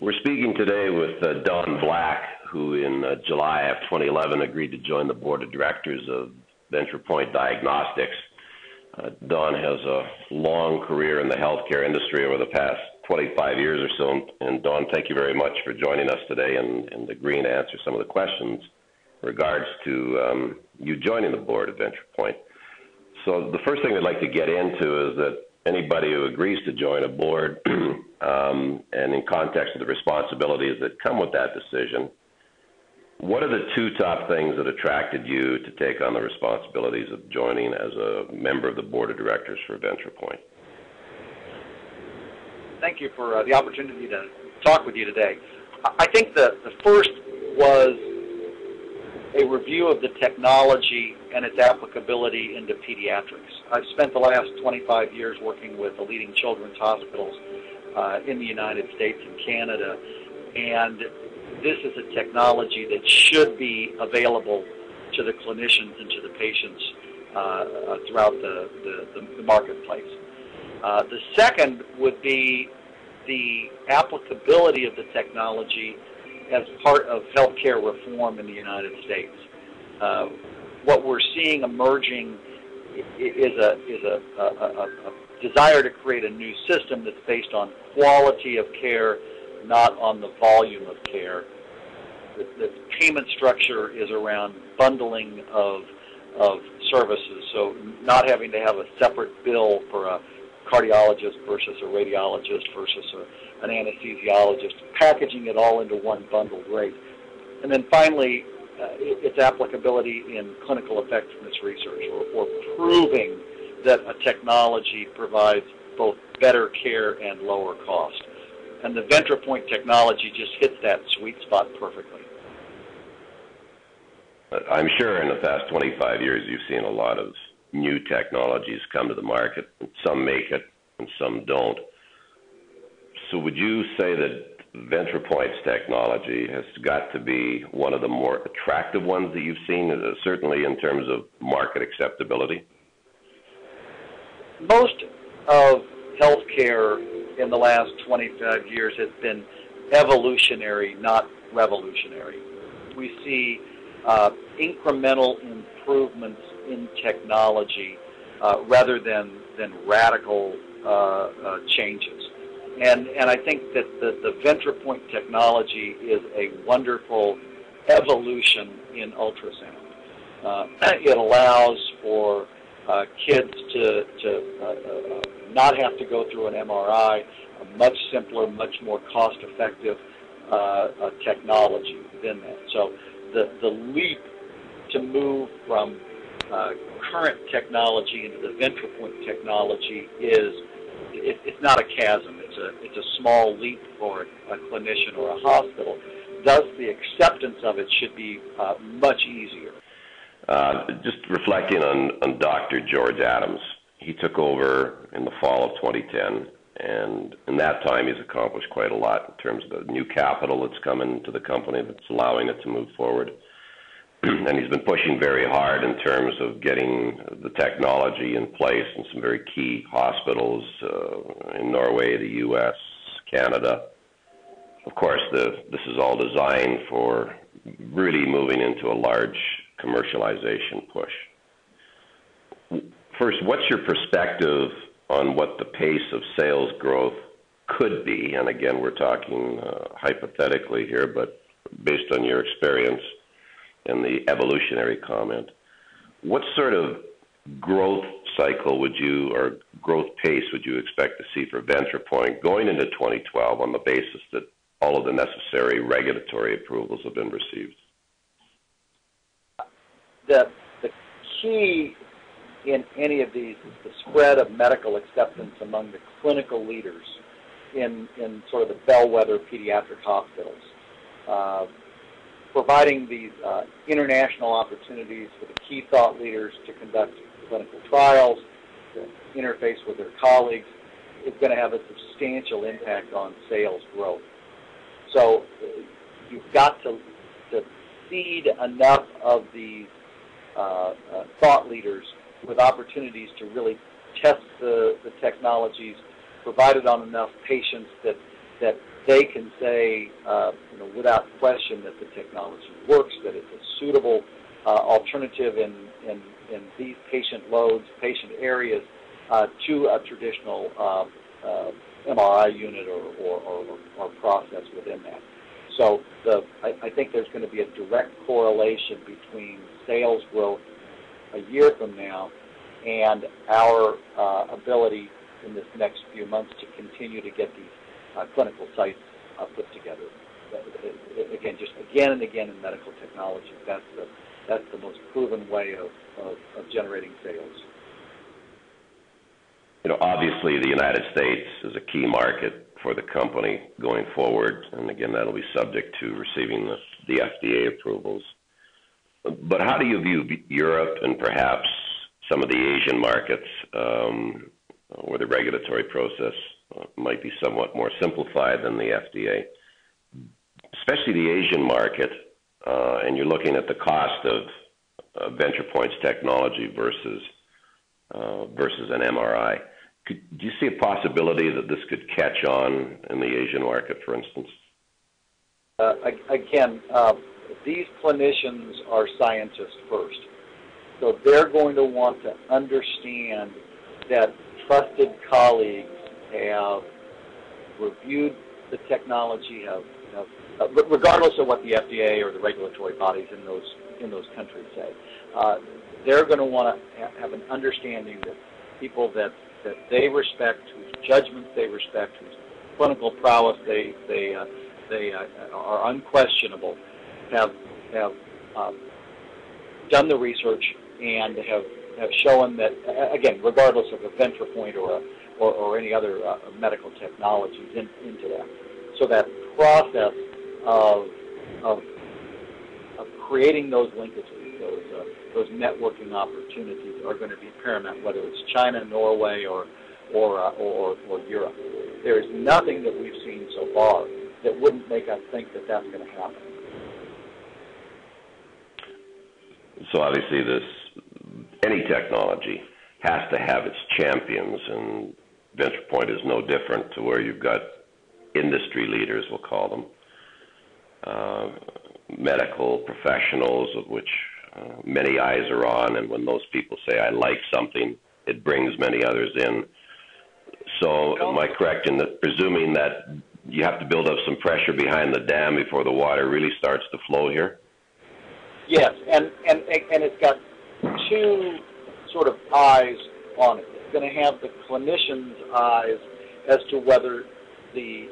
We're speaking today with Don Black, who in July of 2011 agreed to join the board of directors of Ventripoint Diagnostics. Don has a long career in the healthcare industry over the past 25 years or so. And Don, thank you very much for joining us today and agreeing to answer some of the questions in regards to you joining the board of Ventripoint. So the first thing I'd like to get into is that anybody who agrees to join a board and in context of the responsibilities that come with that decision, what are the two top things that attracted you to take on the responsibilities of joining as a member of the board of directors for Ventripoint? Thank you for the opportunity to talk with you today. I think the first was a review of the technology and its applicability into pediatrics. I've spent the last 25 years working with the leading children's hospitals in the United States and Canada, and this is a technology that should be available to the clinicians and to the patients throughout the marketplace. The second would be the applicability of the technology as part of healthcare reform in the United States. What we're seeing emerging is a desire to create a new system that's based on quality of care, not on the volume of care. The payment structure is around bundling of services, so not having to have a separate bill for a cardiologist versus a radiologist versus an anesthesiologist, packaging it all into one bundled rate. And then finally, its applicability in clinical effectiveness research, or proving that a technology provides both better care and lower cost. And the Ventripoint technology just hits that sweet spot perfectly. I'm sure in the past 25 years you've seen a lot of new technologies come to the market. Some make it and some don't. So would you say that Ventripoint's technology has got to be one of the more attractive ones that you've seen, certainly in terms of market acceptability? Most of healthcare in the last 25 years has been evolutionary, not revolutionary. We see incremental improvements in technology rather than radical changes. And I think that the Ventripoint technology is a wonderful evolution in ultrasound. It allows for kids to not have to go through an MRI, a much simpler, much more cost-effective technology within that. So the leap to move from current technology into the Ventripoint technology it's not a chasm. It's a small leap for a clinician or a hospital. Thus, the acceptance of it should be much easier. Just reflecting on Dr. George Adams, he took over in the fall of 2010, and in that time he's accomplished quite a lot in terms of the new capital that's come into the company that's allowing it to move forward. And he's been pushing very hard in terms of getting the technology in place in some very key hospitals in Norway, the U.S., Canada. Of course, this is all designed for really moving into a large commercialization push. First, what's your perspective on what the pace of sales growth could be? And again, we're talking hypothetically here, but based on your experience and the evolutionary comment, what sort of growth cycle or growth pace would you expect to see for Ventripoint going into 2012 on the basis that all of the necessary regulatory approvals have been received? The key in any of these is the spread of medical acceptance among the clinical leaders in sort of the bellwether pediatric hospitals. Providing these international opportunities for the key thought leaders to conduct clinical trials, to interface with their colleagues, is going to have a substantial impact on sales growth. So you've got to feed enough of these thought leaders with opportunities to really test the technologies, provide it on enough patients that they can say, without question that the technology works, that it's a suitable alternative in these patient loads, patient areas, to a traditional MRI unit or process within that. So I think there's going to be a direct correlation between sales growth a year from now and our ability in this next few months to continue to get these clinical sites put together. Again, just again and again in medical technology, that's the most proven way of generating sales. Obviously the United States is a key market for the company going forward, and again, that'll be subject to receiving the FDA approvals. But how do you view Europe and perhaps some of the Asian markets where the regulatory process might be somewhat more simplified than the FDA? Especially the Asian market, and you're looking at the cost of Ventripoint's technology versus an MRI. Do you see a possibility that this could catch on in the Asian market, for instance? Again, these clinicians are scientists first. So they're going to want to understand that trusted colleagues have reviewed the technology, regardless of what the FDA or the regulatory bodies in those countries say. They're going to want to have an understanding that people that they respect, whose judgments they respect, whose clinical prowess they are unquestionable, have done the research and have shown that, again, regardless of a Ventripoint or any other medical technologies into that. So that process of creating those linkages, those networking opportunities are going to be paramount, whether it's China, Norway, or Europe. There is nothing that we've seen so far that wouldn't make us think that that's going to happen. So obviously any technology has to have its champions, and Ventripoint is no different, to where you've got industry leaders, we'll call them, medical professionals, of which many eyes are on, and when those people say, I like something, it brings many others in. So am I correct in presuming that you have to build up some pressure behind the dam before the water really starts to flow here? Yes, and it's got two sort of eyes on it. It's going to have the clinician's eyes as to whether the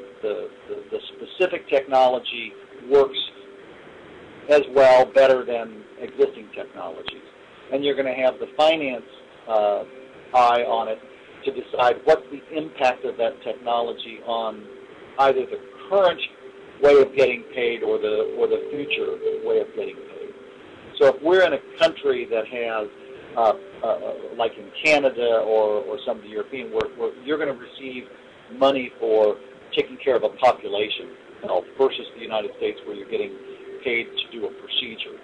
specific technology works as well, better than existing technologies. And you're going to have the finance eye on it to decide what's the impact of that technology on either the current way of getting paid or the future way of getting paid. So if we're in a country that has, like in Canada or some of the European, where you're going to receive money for taking care of a population, versus the United States where you're getting paid to do a procedure.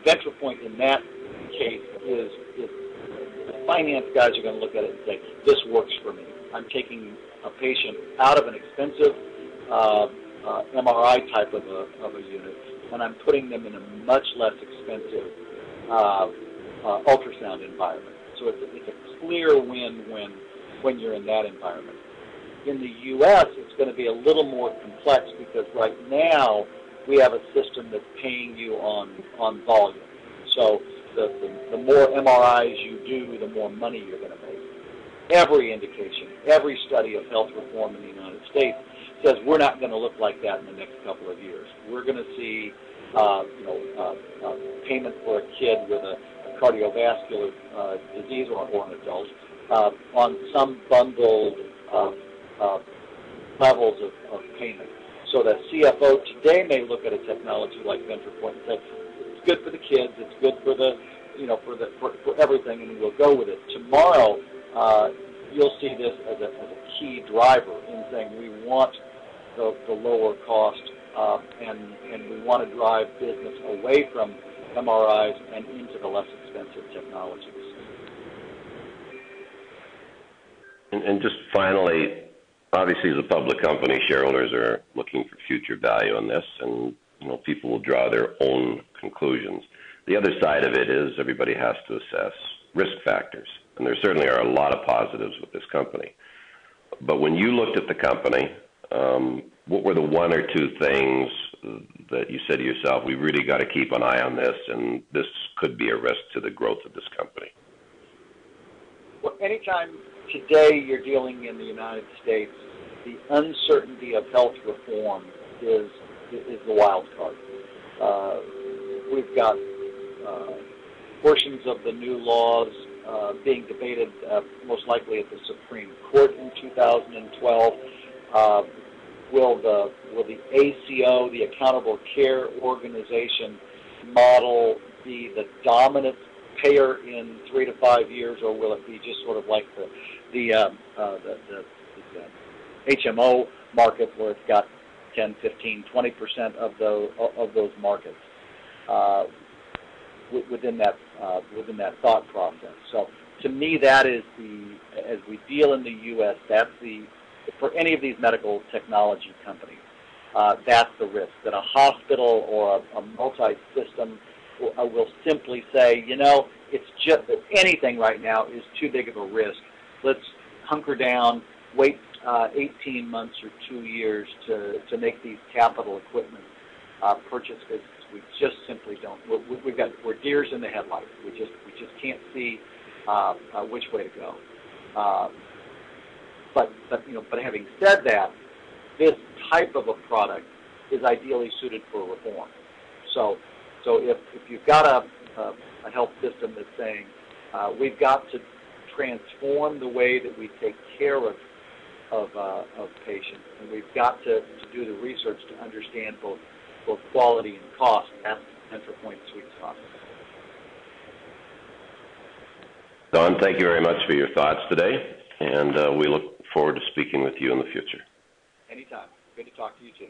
Ventripoint in that case is the finance guys are going to look at it and say, this works for me. I'm taking a patient out of an expensive MRI type of a unit, and I'm putting them in a much less expensive ultrasound environment. So it's a clear win-win when you're in that environment. In the U.S., it's going to be a little more complex because right now we have a system that's paying you on volume. So the more MRIs you do, the more money you're going to make. Every indication, every study of health reform in the United States says we're not going to look like that in the next couple of years. We're going to see payment for a kid with a cardiovascular disease or an adult on some bundled levels of payment. So that CFO today may look at a technology like Ventripoint and say, it's good for the kids, it's good for the, for everything, and we'll go with it. Tomorrow, you'll see this as a key driver in saying we want the lower cost and we want to drive business away from MRIs and into the less expensive technologies. And just finally, obviously, as a public company, shareholders are looking for future value on this, and people will draw their own conclusions. The other side of it is everybody has to assess risk factors, and there certainly are a lot of positives with this company. But when you looked at the company, what were the one or two things that you said to yourself, we really got to keep an eye on this, and this could be a risk to the growth of this company? Well, anytime today you're dealing in the United States, the uncertainty of health reform is the wild card. We've got portions of the new laws being debated most likely at the Supreme Court in 2012. Will the ACO, the Accountable Care Organization model, be the dominant payer in 3 to 5 years, or will it be just sort of like the HMO market where it's got 10, 15, 20% of those markets within that thought process? So to me, that is as we deal in the U.S., that's for any of these medical technology companies, that's the risk, that a hospital or a multi-system will simply say, it's just that anything right now is too big of a risk. Let's hunker down, wait 18 months or 2 years to make these capital equipment purchases. We just simply don't. We're deers in the headlights. We just can't see which way to go. But having said that, this type of a product is ideally suited for reform. So if you've got a health system that's saying we've got to transform the way that we take care of patients, and we've got to do the research to understand both quality and cost, that's Ventripoint's sweet spot. Don, thank you very much for your thoughts today, and we look forward to speaking with you in the future. Anytime. Good to talk to you too.